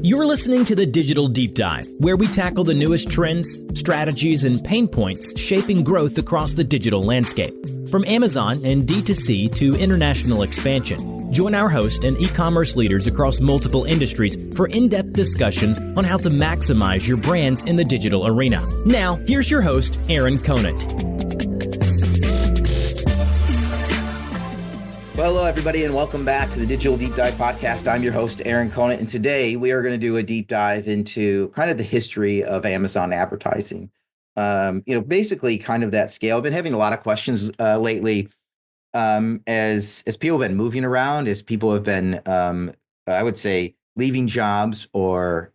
You're listening to the Digital Deep Dive, where we tackle the newest trends, strategies, and pain points shaping growth across the digital landscape. From Amazon and D2C to international expansion, join our host and e-commerce leaders across multiple industries for in-depth discussions on how to maximize your brands in the digital arena. Now, here's your host, Aaron Conant. Well, hello, everybody, and welcome back to the Digital Deep Dive podcast. I'm your host, Aaron Conant, and today we are going to do a deep dive into kind of the history of Amazon advertising. Basically kind of that scale. I've been having a lot of questions lately as people have been moving around, as people have been, I would say, leaving jobs or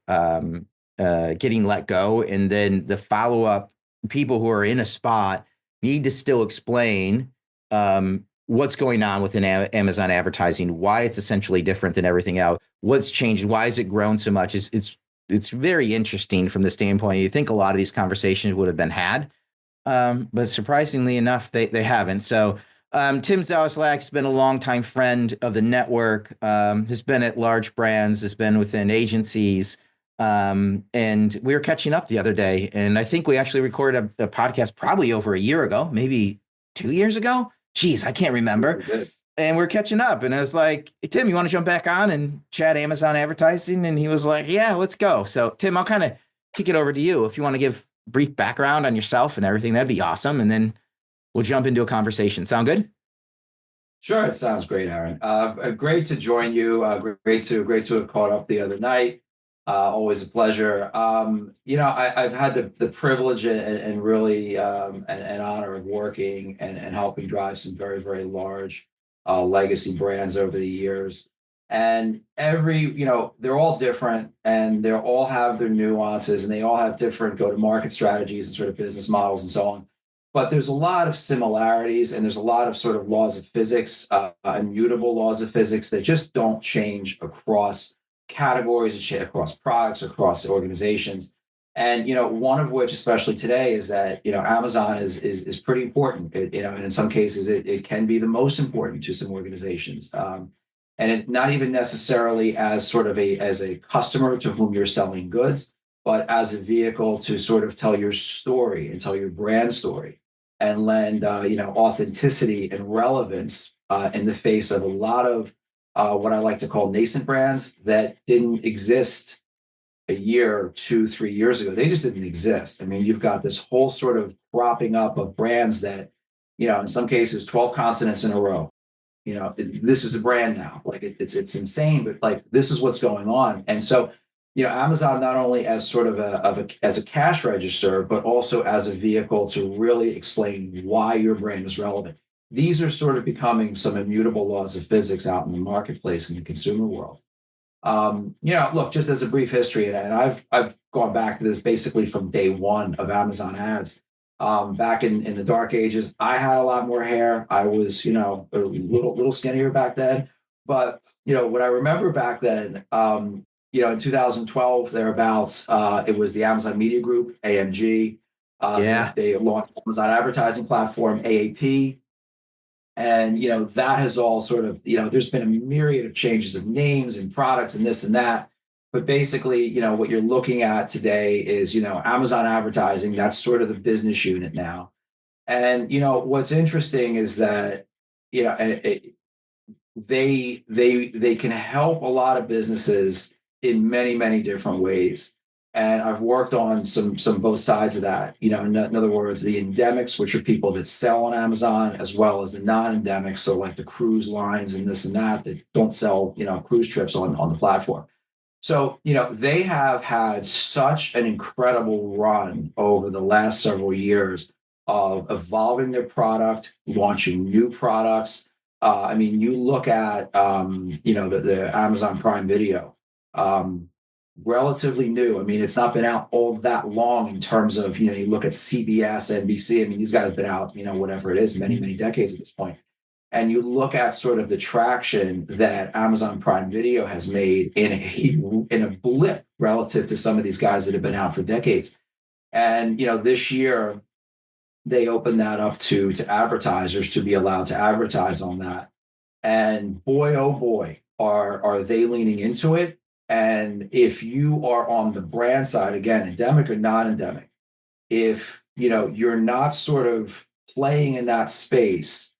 getting let go. And then the follow-up people who are in a spot need to still explain what's going on within Amazon advertising, why it's essentially different than everything else, what's changed, why has it grown so much. It's very interesting from the standpoint. You think a lot of these conversations would have been had, but surprisingly enough, they haven't. So Tim Zawislack has been a longtime friend of the network, has been at large brands, has been within agencies, and we were catching up the other day. And I think we actually recorded a podcast probably over a year ago, maybe 2 years ago. Geez, I can't remember. And we're catching up. And I was like, hey, Tim, you want to jump back on and chat Amazon advertising? And he was like, yeah, let's go. So, Tim, I'll kind of kick it over to you. If you want to give brief background on yourself and everything, that'd be awesome. And then we'll jump into a conversation. Sound good? Sure. It sounds great, Aaron. Great to join you. Great to have caught up the other night. Always a pleasure. I've had the privilege and really an honor of working and helping drive some very, very large legacy brands over the years. And they're all different and they all have their nuances and they all have different go-to-market strategies and sort of business models and so on. But there's a lot of similarities and there's a lot of sort of laws of physics, immutable laws of physics that just don't change across categories, across products, across organizations. And, one of which, especially today, is that, Amazon is pretty important, and in some cases it can be the most important to some organizations. And it not even necessarily as sort of as a customer to whom you're selling goods, but as a vehicle to sort of tell your story and tell your brand story and lend, authenticity and relevance in the face of a lot of what I like to call nascent brands that didn't exist a year, 2, 3 years ago. They just didn't exist. I mean, you've got this whole sort of cropping up of brands that, in some cases, 12 consonants in a row. This is a brand now. Like it's insane, but like this is what's going on. And so, Amazon not only as sort of as a cash register, but also as a vehicle to really explain why your brand is relevant. These are sort of becoming some immutable laws of physics out in the marketplace in the consumer world. Look, just as a brief history, and I've gone back to this basically from day one of Amazon ads. Back in the dark ages, I had a lot more hair. I was, a little skinnier back then. But, what I remember back then, in 2012, thereabouts, it was the Amazon Media Group, AMG. They launched Amazon advertising platform, AAP. And, that has all sort of, there's been a myriad of changes of names and products and this and that. But basically, what you're looking at today is, Amazon advertising, that's sort of the business unit now. And, what's interesting is that, they can help a lot of businesses in many, many different ways. And I've worked on some both sides of that, in other words, the endemics, which are people that sell on Amazon, as well as the non-endemics, so like the cruise lines and this and that don't sell, cruise trips on the platform. So, they have had such an incredible run over the last several years of evolving their product, launching new products. You look at, the Amazon Prime Video. Relatively new. It's not been out all that long in terms of, you look at CBS, NBC. These guys have been out, whatever it is, many, many decades at this point. And you look at sort of the traction that Amazon Prime Video has made in a blip relative to some of these guys that have been out for decades. And, this year they opened that up to advertisers to be allowed to advertise on that. And boy, oh boy, are they leaning into it. And if you are on the brand side, again, endemic or non-endemic, if you're not sort of playing in that space,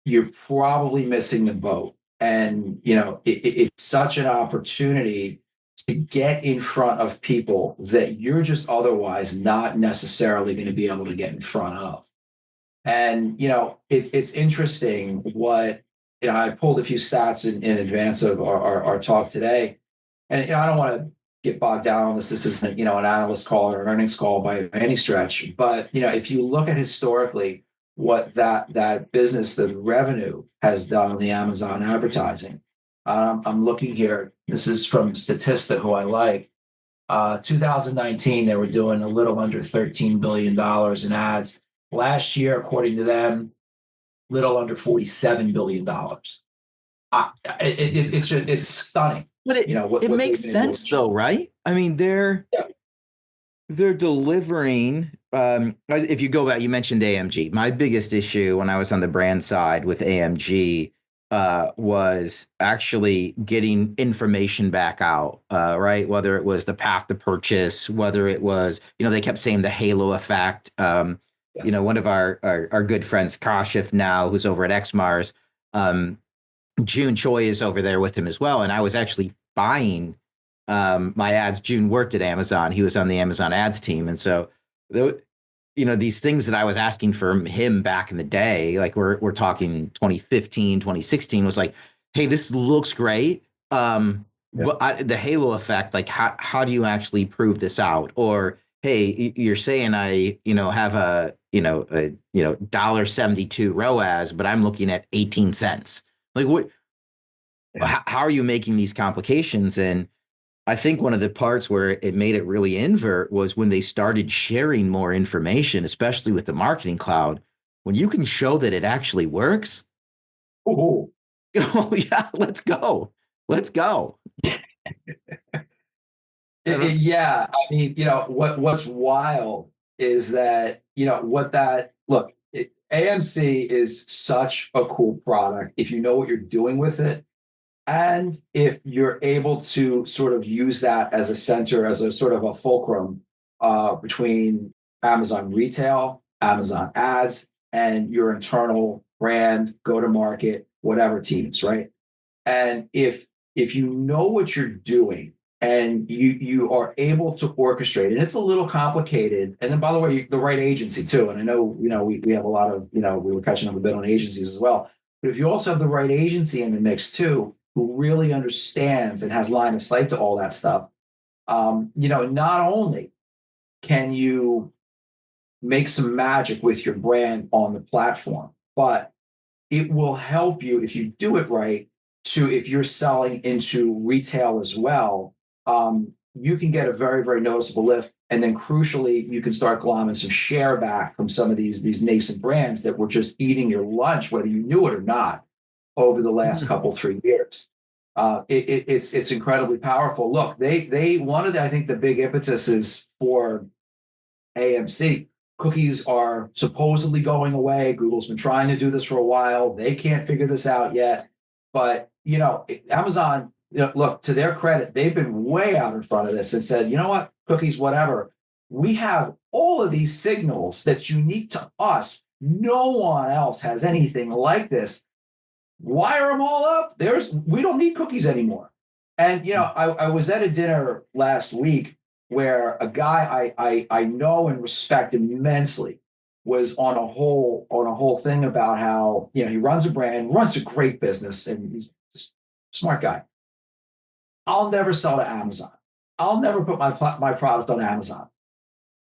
you're probably missing the boat. And it's such an opportunity to get in front of people that you're just otherwise not necessarily going to be able to get in front of. And it's interesting what I pulled a few stats in advance of our talk today, and I don't want to get bogged down on this. This isn't an analyst call or an earnings call by any stretch, but if you look at historically what that business, the revenue has done on the Amazon advertising. I'm looking here. This is from Statista, who I like. 2019, they were doing a little under $13 billion in ads. Last year, according to them, little under $47 billion. It's stunning. But it makes sense though, right? I mean, they're delivering. If you go back, you mentioned AMG. My biggest issue when I was on the brand side with AMG was actually getting information back out, right? Whether it was the path to purchase, whether it was, they kept saying the halo effect. Yes. One of our good friends, Kashif now, who's over at XMars, June Choi is over there with him as well. And I was actually buying my ads. June worked at Amazon. He was on the Amazon ads team. And so, these things that I was asking from him back in the day, like we're talking 2015, 2016, was like, hey, this looks great. But the halo effect, like how do you actually prove this out? Or, hey, you're saying I, have a $1.72 ROAS, but I'm looking at 18 cents. Like what? Yeah. How are you making these complications? And I think one of the parts where it made it really invert was when they started sharing more information, especially with the Marketing Cloud. When you can show that it actually works, oh yeah, let's go. Yeah, I mean, what's wild is that AMC is such a cool product if you know what you're doing with it. And if you're able to sort of use that as a center, as a sort of a fulcrum between Amazon retail, Amazon ads, and your internal brand, go-to-market, whatever teams, right? And if you know what you're doing and you are able to orchestrate, and it's a little complicated. And then, by the way, the right agency too. And I know, we have a lot of, we were catching up a bit on agencies as well. But if you also have the right agency in the mix too, who really understands and has line of sight to all that stuff, not only can you make some magic with your brand on the platform, but it will help you, if you do it right, if you're selling into retail as well, you can get a very, very noticeable lift. And then crucially, you can start glomming some share back from some of these nascent brands that were just eating your lunch, whether you knew it or not, over the last couple, 3 years. It's incredibly powerful. Look, they one of the, I think the big impetuses for AMC, cookies are supposedly going away. Google's been trying to do this for a while. They can't figure this out yet. But, Amazon, look, to their credit, they've been way out in front of this and said, you know what, cookies, whatever. We have all of these signals that's unique to us. No one else has anything like this. Wire them all up. We don't need cookies anymore. And, I was at a dinner last week where a guy I know and respect immensely was on a whole thing about how, he runs a brand, runs a great business, and he's a smart guy. I'll never sell to Amazon. I'll never put my product on Amazon.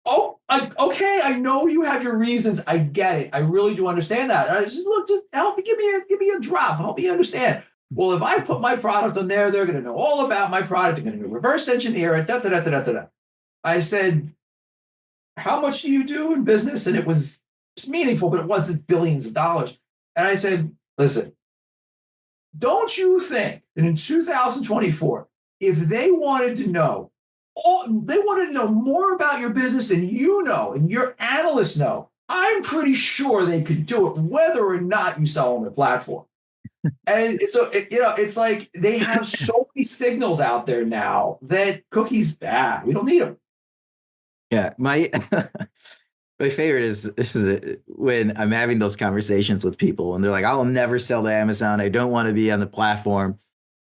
Oh, okay. I know you have your reasons. I get it. I really do understand that. I just help me, give me a drop. Help me understand. Well, if I put my product on there, they're going to know all about my product. They're going to reverse engineer it. Da, da, da, da, da, da. I said, how much do you do in business? And it's meaningful, but it wasn't billions of dollars. And I said, listen, don't you think that in 2024, if they wanted to know more about your business than you know and your analysts know, I'm pretty sure they could do it whether or not you sell on their platform. And so, it's like they have so many signals out there now that cookies bad. We don't need them. Yeah, my my favorite is when I'm having those conversations with people and they're like, "I'll never sell to Amazon. I don't want to be on the platform."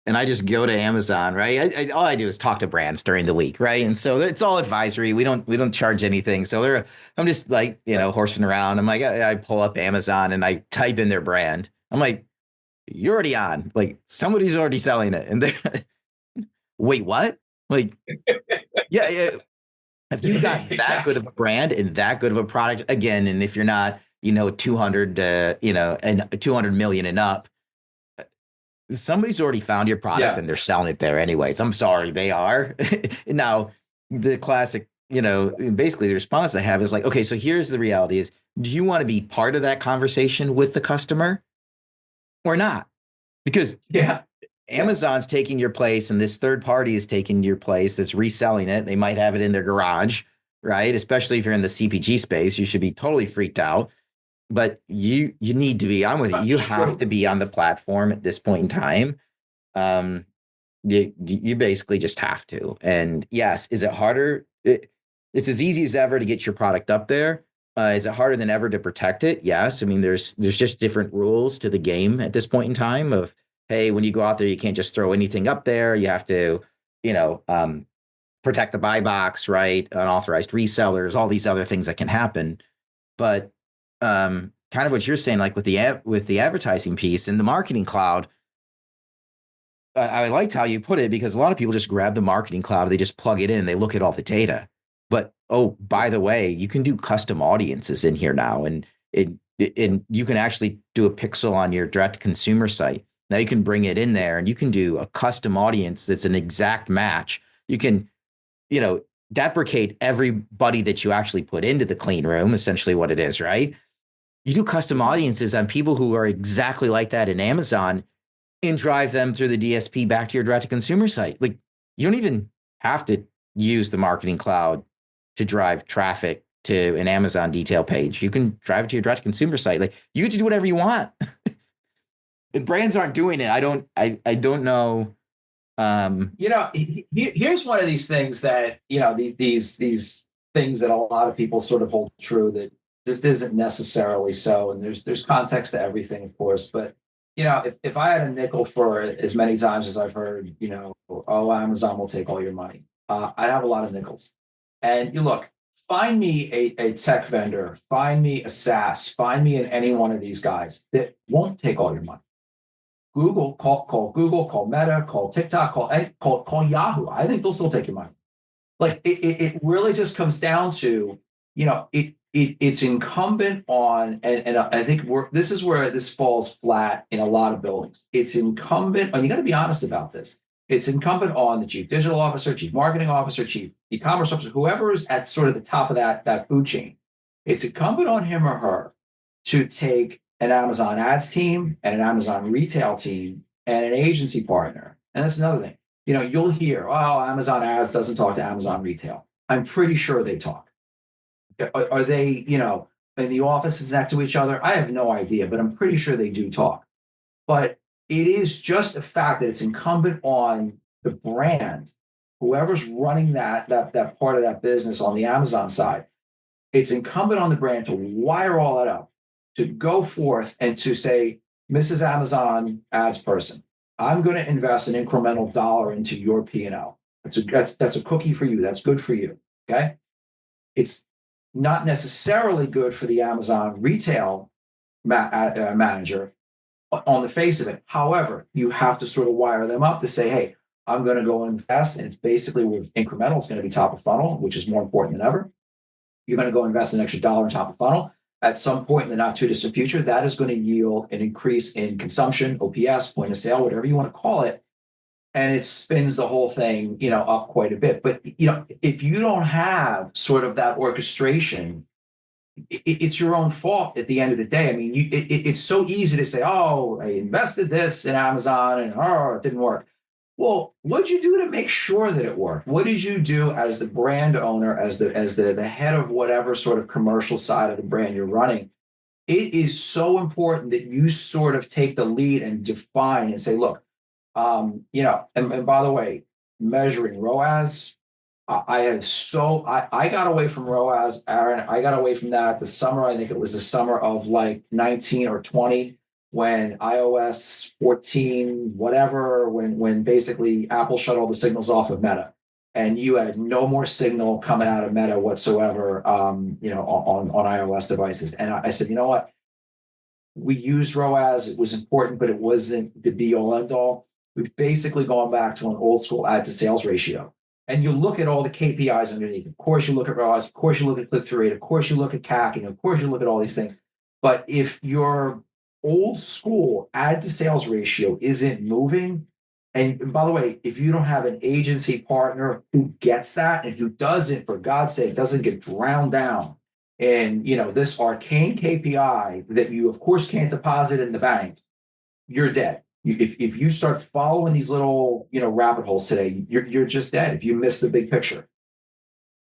And I just go to Amazon, right? All I do is talk to brands during the week, right? And so it's all advisory. We don't charge anything. So I'm just like, horsing around. I'm like, I pull up Amazon and I type in their brand. I'm like, you're already on. Like somebody's already selling it, and they wait, what? Like, yeah, yeah. If you've got that good of a brand and that good of a product, again, and if you're not, 200, and 200 million and up, somebody's already found your product and they're selling it there anyways. I'm sorry, they are. Now, the classic, basically the response I have is like, okay, so here's the reality is, do you want to be part of that conversation with the customer or not? Because Amazon's taking your place and this third party is taking your place that's reselling it. They might have it in their garage, right? Especially if you're in the CPG space, you should be totally freaked out. But you need to be on with it. You have to be on the platform at this point in time. You basically just have to. And yes, is it harder? It's as easy as ever to get your product up there. Is it harder than ever to protect it? Yes. I mean, there's just different rules to the game at this point in time of, hey, when you go out there, you can't just throw anything up there. You have to, protect the buy box, right? Unauthorized resellers, all these other things that can happen. But kind of what you're saying, like with the advertising piece and the marketing cloud, I liked how you put it because a lot of people just grab the marketing cloud, they just plug it in, they look at all the data. But oh, by the way, you can do custom audiences in here now, and you can actually do a pixel on your direct consumer site. Now you can bring it in there, and you can do a custom audience that's an exact match. You can, deprecate everybody that you actually put into the clean room, essentially what it is, right? You do custom audiences on people who are exactly like that in Amazon and drive them through the DSP back to your direct-to-consumer site. Like, you don't even have to use the marketing cloud to drive traffic to an Amazon detail page. You can drive it to your direct-to-consumer site. Like, you get to do whatever you want. And brands aren't doing it. I don't know. Here's one of these things that, these things that a lot of people sort of hold true that just isn't necessarily so. And there's context to everything, of course. But, if I had a nickel for as many times as I've heard, oh, Amazon will take all your money, I'd have a lot of nickels. And you look, find me a tech vendor, find me a SaaS, find me in any one of these guys that won't take all your money. Google, call Google, call Meta, call TikTok, call Yahoo. I think they'll still take your money. Like it really just comes down to, it's incumbent on, and I think this is where this falls flat in a lot of buildings. It's incumbent, and you got to be honest about this. It's incumbent on the chief digital officer, chief marketing officer, chief e-commerce officer, whoever is at sort of the top of that food chain. It's incumbent on him or her to take an Amazon ads team and an Amazon retail team and an agency partner. And that's another thing. You'll hear, oh, Amazon ads doesn't talk to Amazon retail. I'm pretty sure they talk. Are they, in the offices next to each other? I have no idea, but I'm pretty sure they do talk. But it is just a fact that it's incumbent on the brand, whoever's running that part of that business on the Amazon side, it's incumbent on the brand to wire all that up, to go forth and to say, Mrs. Amazon ads person, I'm going to invest an incremental dollar into your P&L. That's a cookie for you. That's good for you. Okay. It's not necessarily good for the Amazon retail manager on the face of it. However, you have to sort of wire them up to say, hey, I'm going to go invest. And it's basically with incremental, it's going to be top of funnel, which is more important than ever. You're going to go invest an extra dollar on top of funnel. At some point in the not too distant future, that is going to yield an increase in consumption, OPS, point of sale, whatever you want to call it. And it spins the whole thing, up quite a bit. But, if you don't have sort of that orchestration, it's your own fault at the end of the day. I mean, it's so easy to say, oh, I invested this in Amazon and it didn't work. Well, what'd you do to make sure that it worked? What did you do as the brand owner, as the head of whatever sort of commercial side of the brand you're running? It is so important that you sort of take the lead and define and say, look, And by the way, measuring ROAS, I got away from ROAS, Aaron. I got away from that the summer. I think it was the summer of like 19 or 20 when iOS 14, whatever, when basically Apple shut all the signals off of Meta, and you had no more signal coming out of Meta whatsoever, on iOS devices. And I said, you know what? We used ROAS. It was important, but it wasn't the be all end all. We've basically gone back to an old school ad to sales ratio. And you look at all the KPIs underneath. Of course, you look at ROAS. Of course, you look at click-through rate. Of course, you look at CAC. And of course, you look at all these things. But if your old school ad to sales ratio isn't moving, and by the way, if you don't have an agency partner who gets that and who doesn't, for God's sake, doesn't get drowned down in this arcane KPI that you of course can't deposit in the bank, you're dead. If you start following these little rabbit holes today, you're just dead if you miss the big picture.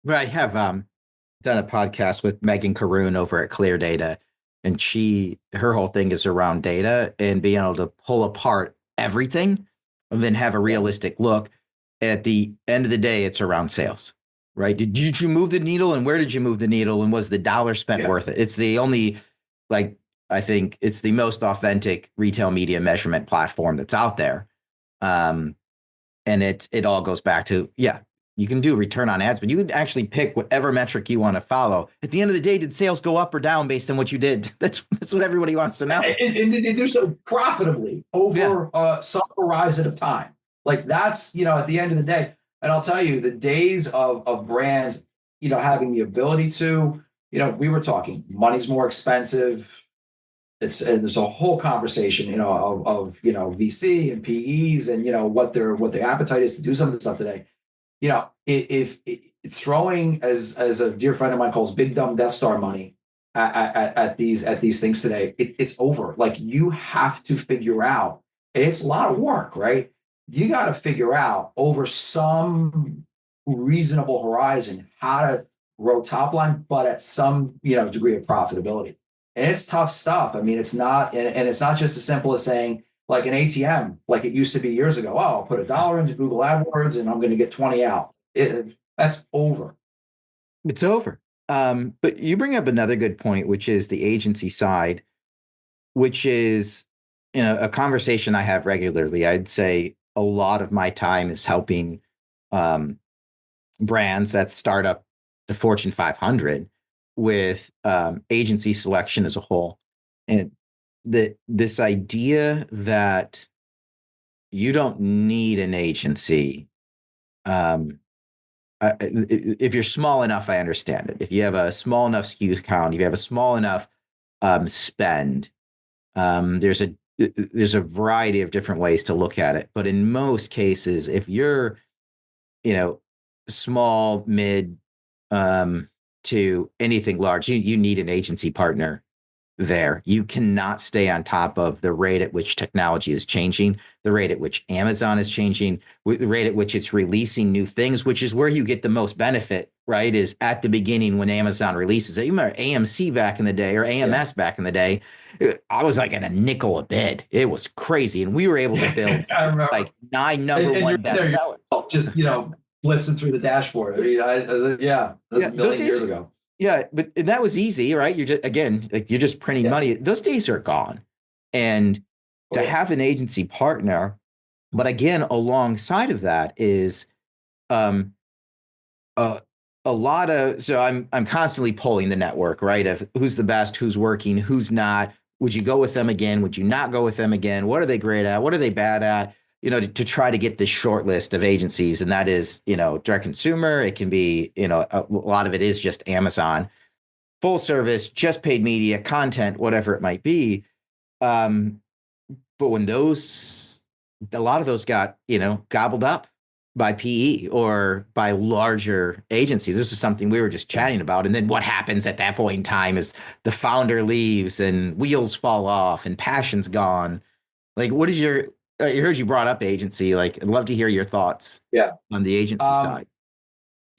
Well, I have done a podcast with Megan Caroon over at Clear Data, and her whole thing is around data and being able to pull apart everything and then have a realistic look. At the end of the day, it's around sales, right? Did you move the needle, and where did you move the needle, and was the dollar spent worth it? It's the only, I think it's the most authentic retail media measurement platform that's out there. And it all goes back to, you can do return on ads, but you can actually pick whatever metric you want to follow. At the end of the day, did sales go up or down based on what you did? That's what everybody wants to know. And they do so profitably over some horizon of time. Like that's, at the end of the day. And I'll tell you, the days of brands, having the ability to, we were talking, money's more expensive. And there's a whole conversation, of VC and PEs and what their appetite is to do some of this stuff today. If throwing, as a dear friend of mine calls, big dumb Death Star money at these things today, it's over. Like you have to figure out, and it's a lot of work, right? You got to figure out over some reasonable horizon how to grow top line, but at some degree of profitability. And it's tough stuff. I mean, it's not, and it's not just as simple as saying, like an ATM, like it used to be years ago. Oh, I'll put $1 into Google AdWords and I'm going to get 20 out. That's over. It's over. But you bring up another good point, which is the agency side, which is, a conversation I have regularly. I'd say a lot of my time is helping brands that start up the Fortune 500 with agency selection as a whole. And this idea that you don't need an agency. If you're small enough, I understand it. If you have a small enough SKU count, if you have a small enough spend, there's a variety of different ways to look at it. But in most cases, if you're, small, mid, to anything large, you need an agency partner there. You cannot stay on top of the rate at which technology is changing, the rate at which Amazon is changing, the rate at which it's releasing new things, which is where you get the most benefit, right? Is at the beginning when Amazon releases it. You remember AMC back in the day, or AMS back in the day, I was like at a nickel a bid. It was crazy. And we were able to build like 9 number one bestsellers. Just, blitzing through the dashboard. I mean, that was a million years ago. Yeah, but that was easy, right? You're just printing money. Those days are gone. And to have an agency partner, but again, alongside of that is a lot of, so I'm constantly polling the network, right? Of who's the best, who's working, who's not. Would you go with them again? Would you not go with them again? What are they great at? What are they bad at? To try to get this short list of agencies. And that is, direct consumer. It can be, a lot of it is just Amazon, full service, just paid media, content, whatever it might be. But when a lot of those got, gobbled up by PE or by larger agencies, this is something we were just chatting about. And then what happens at that point in time is the founder leaves and wheels fall off and passion's gone. Like, what is I heard you brought up agency. Like, I'd love to hear your thoughts on the agency side.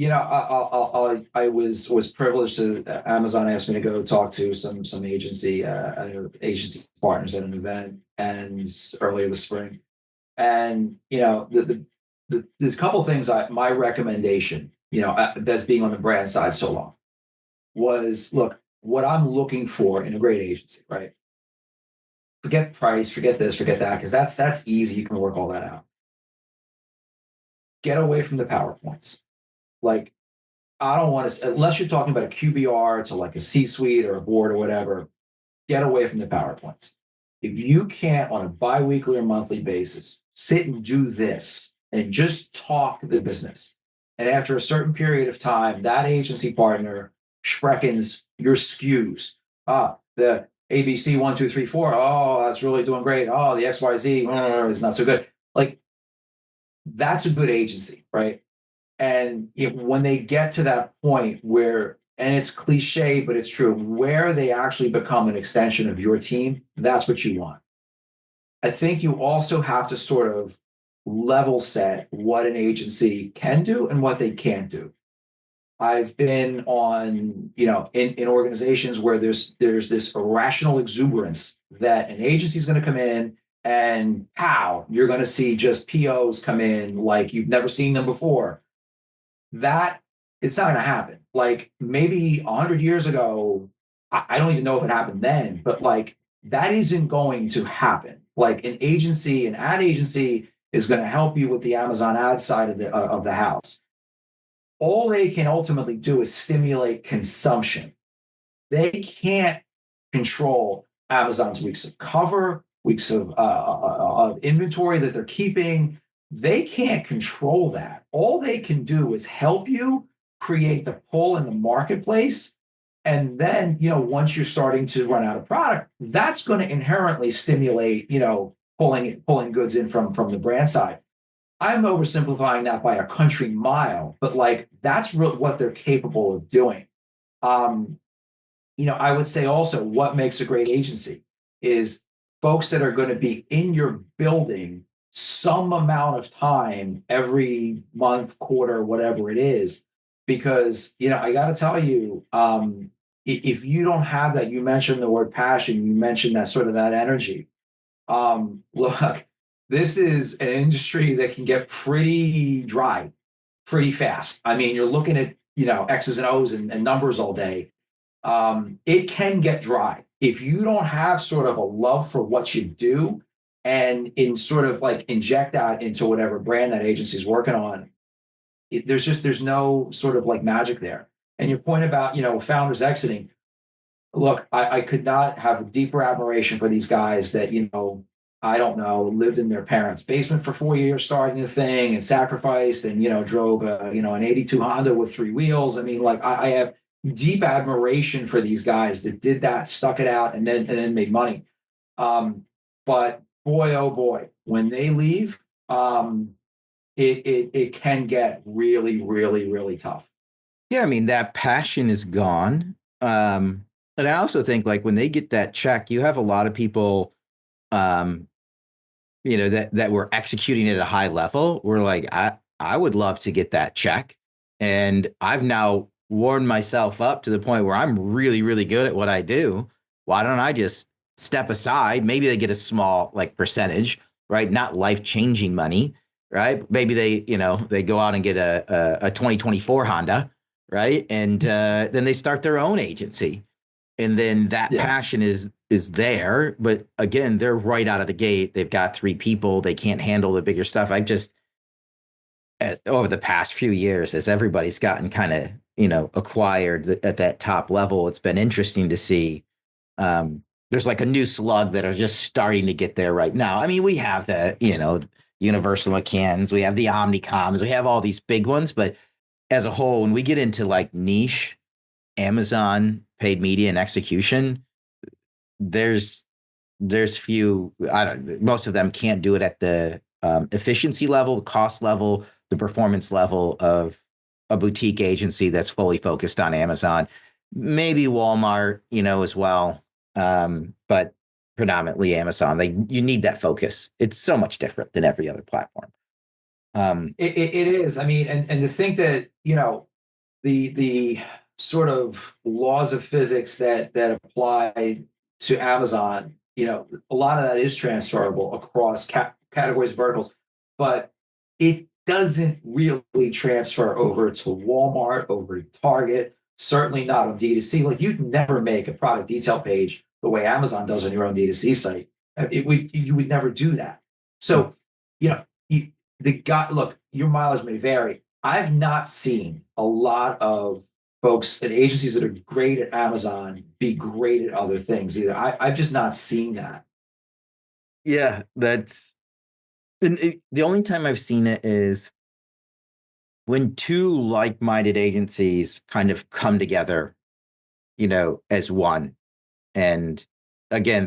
I was privileged to, Amazon asked me to go talk to some agency partners at an event and earlier this spring. And, there's a couple of things my recommendation, that's being on the brand side so long was, look, what I'm looking for in a great agency, right? Forget price, forget this, forget that, because that's easy. You can work all that out. Get away from the PowerPoints. Like, I don't want to, unless you're talking about a QBR to like a C-suite or a board or whatever, get away from the PowerPoints. If you can't on a biweekly or monthly basis sit and do this and just talk the business, and after a certain period of time, that agency partner spreckens your SKUs. The ABC 1, 2, 3, 4. Oh, that's really doing great. Oh, the XYZ is not so good. Like, that's a good agency, right? And when they get to that point where, and it's cliche, but it's true, where they actually become an extension of your team, that's what you want. I think you also have to sort of level set what an agency can do and what they can't do. I've been on, in organizations where there's this irrational exuberance that an agency is going to come in and pow, you're going to see just POs come in like you've never seen them before. That it's not going to happen. Like maybe 100 years ago, I don't even know if it happened then, but like that isn't going to happen. Like an ad agency is going to help you with the Amazon ad side of the house. All they can ultimately do is stimulate consumption. They can't control Amazon's weeks of cover, weeks of inventory that they're keeping. They can't control that. All they can do is help you create the pull in the marketplace. And then, once you're starting to run out of product, that's going to inherently stimulate, pulling goods in from the brand side. I'm oversimplifying that by a country mile, but like that's what they're capable of doing. I would say also what makes a great agency is folks that are going to be in your building some amount of time every month, quarter, whatever it is, because, I got to tell you, if you don't have that, you mentioned the word passion, you mentioned that sort of that energy. Look, this is an industry that can get pretty dry pretty fast. I mean, you're looking at, X's and O's and numbers all day. It can get dry. If you don't have sort of a love for what you do and in sort of like inject that into whatever brand that agency is working on, there's no sort of like magic there. And your point about, founders exiting, look, I could not have a deeper admiration for these guys that, I don't know, lived in their parents' basement for 4 years, starting the thing and sacrificed and, drove an 82 Honda with 3 wheels. I mean, like I have deep admiration for these guys that did that, stuck it out and then made money. But boy, oh boy, when they leave, it can get really, really, really tough. Yeah, I mean, that passion is gone. And I also think like when they get that check, you have a lot of people that were executing at a high level. We're like, I would love to get that check. And I've now warmed myself up to the point where I'm really, really good at what I do. Why don't I just step aside? Maybe they get a small like percentage, right? Not life-changing money, right? Maybe they go out and get a 2024 Honda, right? And then they start their own agency. And then that passion is there. But again, they're right out of the gate. They've got 3 people. They can't handle the bigger stuff. Over the past few years, as everybody's gotten kind of, acquired at that top level, it's been interesting to see. There's like a new slug that are just starting to get there right now. I mean, we have the, Universal McCanns, we have the Omnicoms, we have all these big ones. But as a whole, when we get into like niche Amazon paid media and execution, there's few. Most of them can't do it at the efficiency level, the cost level, the performance level of a boutique agency that's fully focused on Amazon. Maybe Walmart, as well, but predominantly Amazon. You need that focus. It's so much different than every other platform. It is. I mean, and to think that the sort of laws of physics that apply to Amazon, a lot of that is transferable across categories, verticals, but it doesn't really transfer over to Walmart, over to Target, certainly not on D2C. Like you'd never make a product detail page the way Amazon does on your own D2C site. You would never do that. So, look, your mileage may vary. I've not seen a lot of folks at agencies that are great at Amazon be great at other things either. I've just not seen that. Yeah, the only time I've seen it is when two like-minded agencies kind of come together, as one. And again,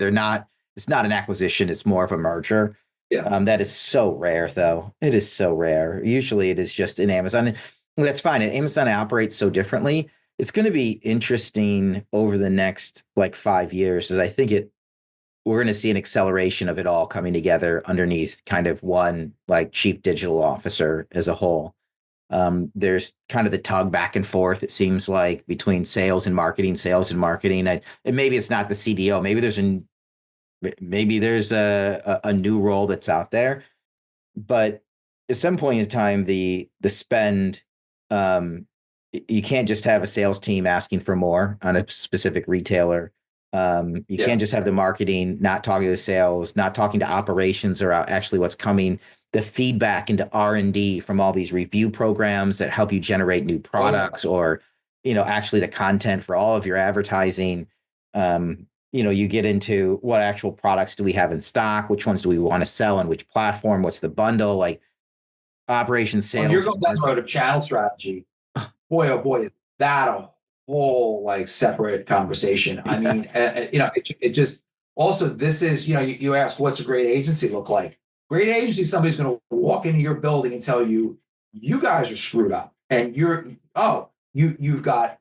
it's not an acquisition, it's more of a merger. Yeah. That is so rare, though. It is so rare. Usually it is just in Amazon. And that's fine. And Amazon operates so differently. It's going to be interesting over the next 5 years, as I think we're going to see an acceleration of it all coming together underneath kind of one chief digital officer as a whole. There's kind of the tug back and forth, it seems like, between sales and marketing. And maybe it's not the CDO. Maybe there's a new role that's out there, but at some point in time, the spend, you can't just have a sales team asking for more on a specific retailer. You can't just have the marketing not talking to the sales, not talking to operations or actually what's coming, the feedback into R&D from all these review programs that help you generate new products, or actually the content for all of your advertising. You get into what actual products do we have in stock? Which ones do we want to sell on which platform? What's the bundle? Operations, sales. You're going down the road of channel strategy. Boy, oh boy, is that a whole separate conversation. I mean, it just also, this is, you ask, what's a great agency look like? Great agency, somebody's going to walk into your building and tell you, you guys are screwed up, and you've got,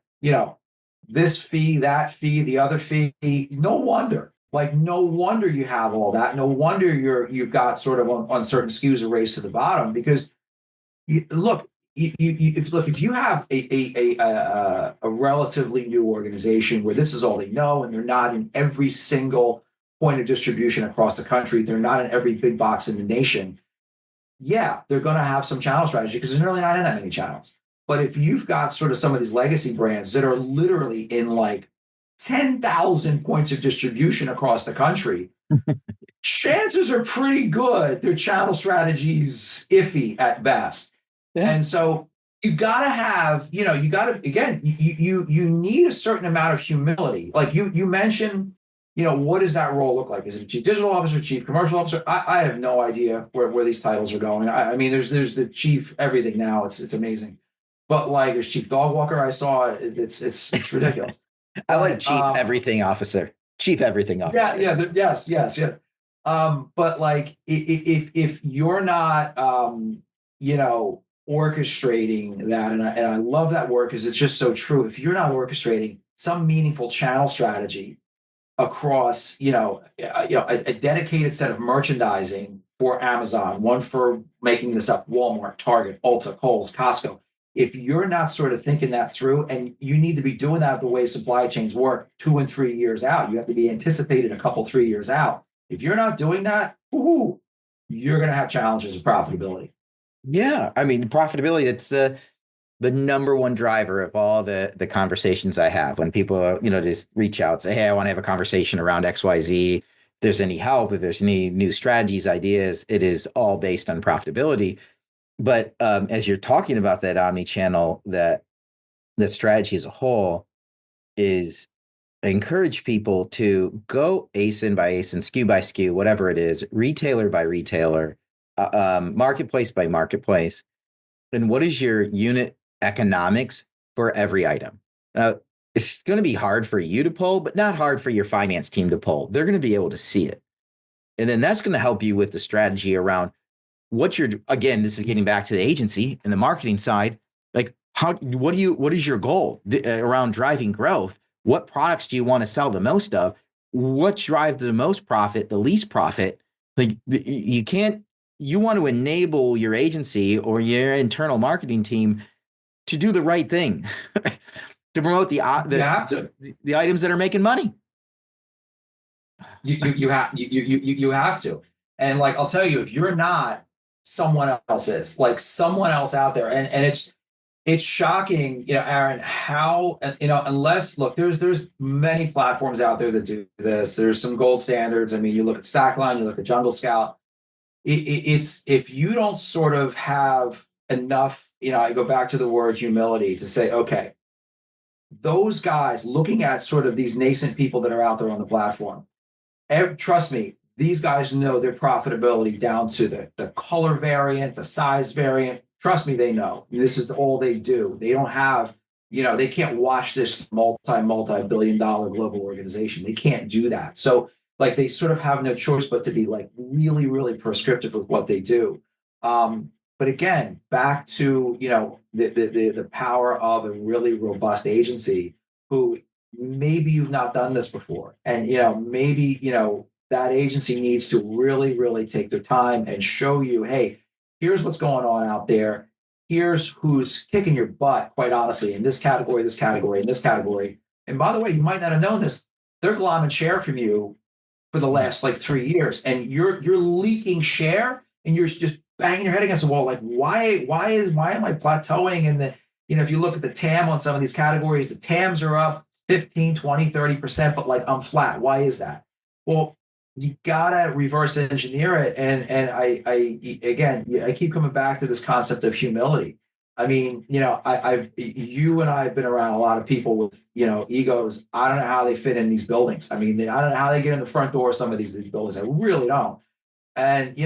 this fee, that fee, the other fee. No wonder you have all that. No wonder you've got sort of on certain SKUs a race to the bottom, because if you have a relatively new organization where this is all they know, and they're not in every single point of distribution across the country, they're not in every big box in the nation. Yeah, they're going to have some channel strategy because there's really not in that many channels. But if you've got sort of some of these legacy brands that are literally in 10,000 points of distribution across the country, chances are pretty good their channel strategy's iffy at best. Yeah. And so you got to have, you need a certain amount of humility. Like you mentioned, what does that role look like? Is it a chief digital officer, chief commercial officer? I have no idea where these titles are going. I mean, there's the chief everything now. It's amazing. But there's chief dog walker. I saw it's ridiculous. I like chief everything officer. Chief everything officer. Yes. But if you're not, orchestrating that, and I love that word because it's just so true. If you're not orchestrating some meaningful channel strategy across, a dedicated set of merchandising for Amazon, one for making this up, Walmart, Target, Ulta, Kohl's, Costco. If you're not sort of thinking that through, and you need to be doing that the way supply chains work 2 and 3 years out, you have to be anticipated 3 years out. If you're not doing that, you're going to have challenges of profitability. Yeah. I mean, profitability, it's the number one driver of all the conversations I have when people, just reach out, say, hey, I want to have a conversation around XYZ. If there's any help, if there's any new strategies, ideas, it is all based on profitability. But as you're talking about that omni-channel, that the strategy as a whole is encourage people to go ASIN by ASIN, SKU by SKU, whatever it is, retailer by retailer, marketplace by marketplace. And what is your unit economics for every item? Now, it's going to be hard for you to pull, but not hard for your finance team to pull. They're going to be able to see it. And then that's going to help you with the strategy around again, this is getting back to the agency and the marketing side. What is your goal around driving growth? What products do you want to sell the most of? What drives the most profit, the least profit? You want to enable your agency or your internal marketing team to do the right thing, to promote the items that are making money. You have to. And like, I'll tell you, if you're not, someone else is, like someone else out there. And it's shocking, Aaron, how, unless, look, there's many platforms out there that do this. There's some gold standards. I mean, you look at Stackline, you look at Jungle Scout. It's, if you don't sort of have enough, I go back to the word humility to say, okay, those guys looking at sort of these nascent people that are out there on the platform, trust me, these guys know their profitability down to the color variant, the size variant. Trust me, they know. This is all they do. They don't have, they can't watch this multi-billion dollar global organization. They can't do that. So like they sort of have no choice but to be like really, really prescriptive with what they do. But again, back to, the power of a really robust agency who maybe you've not done this before. And, maybe, that agency needs to really, really take their time and show you, hey, here's what's going on out there. Here's who's kicking your butt, quite honestly, in this category, this category, and this category. And by the way, you might not have known this. They're glomming share from you for the last like 3 years, and you're leaking share, and you're just banging your head against the wall. Like, why am I plateauing? And if you look at the TAM on some of these categories, the TAMs are up 15, 20, 30%, but like I'm flat. Why is that? Well, you gotta reverse engineer it. And I keep coming back to this concept of humility. I mean, you and I have been around a lot of people with, egos. I don't know how they fit in these buildings. I mean, I don't know how they get in the front door of some of these buildings. I really don't. And,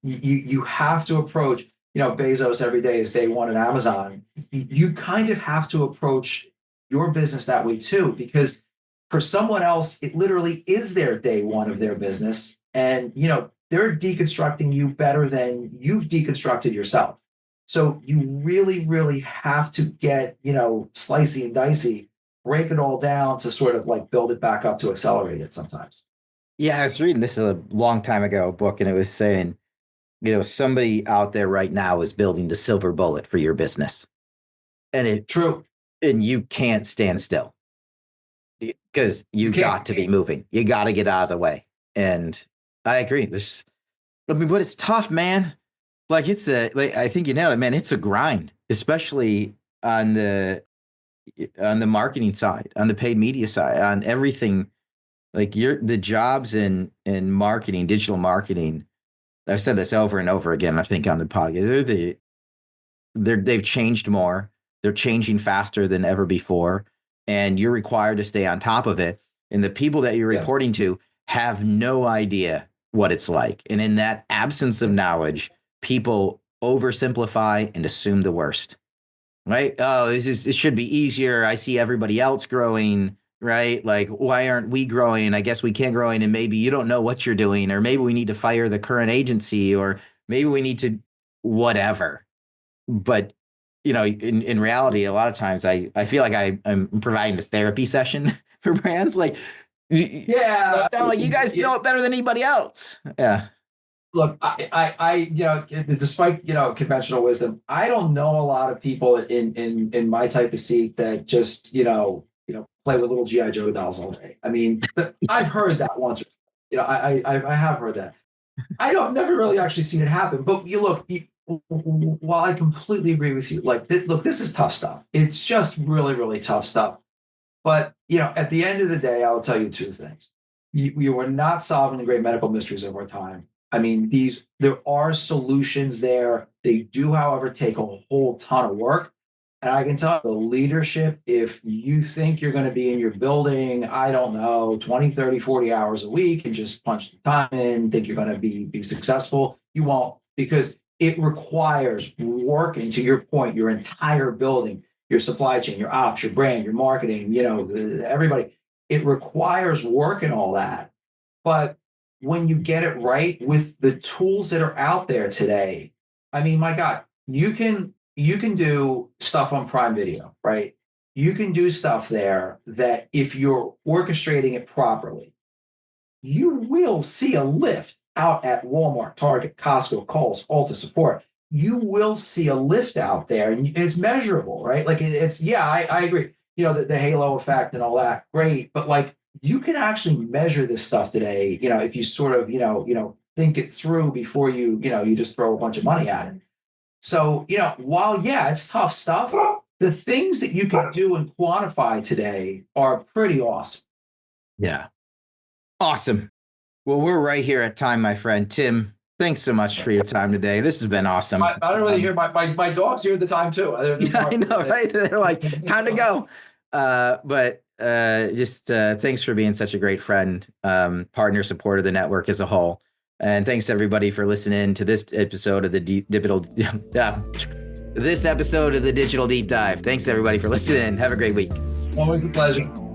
you have to approach, Bezos every day is day one at Amazon. You kind of have to approach your business that way too, because for someone else, it literally is their day one of their business. And, they're deconstructing you better than you've deconstructed yourself. So you really, really have to get, slicey and dicey, break it all down to sort of like build it back up to accelerate it sometimes. Yeah, I was reading this a long time ago, a book, and it was saying, somebody out there right now is building the silver bullet for your business. And True. And you can't stand still because you got to be moving. You got to get out of the way. And I agree. But it's tough, man. Like I think you know it, man. It's a grind, especially on the marketing side, on the paid media side, on everything. Like the jobs in marketing, digital marketing. I've said this over and over again, I think, on the podcast. They've changed more. They're changing faster than ever before. And you're required to stay on top of it. And the people that you're reporting to have no idea what it's like. And in that absence of knowledge, people oversimplify and assume the worst. Right? Oh, it should be easier. I see everybody else growing. Right? Like, why aren't we growing? I guess we can't grow. And maybe you don't know what you're doing, or maybe we need to fire the current agency, or maybe we need to whatever. But, in reality, a lot of times I feel like I'm providing a therapy session for brands. Like, yeah, like you guys know it better than anybody else. Yeah. Look, I despite, conventional wisdom, I don't know a lot of people in my type of seat that just, play with little G.I. Joe dolls all day. I mean, I've heard that once. I have heard that. Never really actually seen it happen. But while I completely agree with you, like, this is tough stuff. It's just really, really tough stuff. But, at the end of the day, I'll tell you two things. You are not solving the great medical mysteries of our time. I mean, there are solutions there. They do, however, take a whole ton of work. And I can tell the leadership, if you think you're going to be in your building, I don't know, 20, 30, 40 hours a week and just punch the time in, think you're going to be successful, you won't, because it requires work, and to your point, your entire building, your supply chain, your ops, your brand, your marketing, everybody. It requires work and all that. But when you get it right with the tools that are out there today, I mean, my God, you can do stuff on Prime Video, right? You can do stuff there that if you're orchestrating it properly, you will see a lift out at Walmart, Target, Costco, Kohl's, Ulta, Sephora. You will see a lift out there, and it's measurable, right? Like I agree. The halo effect and all that, great. But like, you can actually measure this stuff today, if you sort of, think it through before you just throw a bunch of money at it. So, while, yeah, it's tough stuff, the things that you can do and quantify today are pretty awesome. Yeah. Awesome. Well, we're right here at time, my friend. Tim, thanks so much for your time today. This has been awesome. I don't really hear my dogs here at the time too. Yeah, I know, right? They're like, time to go. But thanks for being such a great friend, partner, supporter of the network as a whole. And thanks everybody for listening to this episode of the Digital Deep Dive. Thanks everybody for listening. Have a great week. Always a pleasure.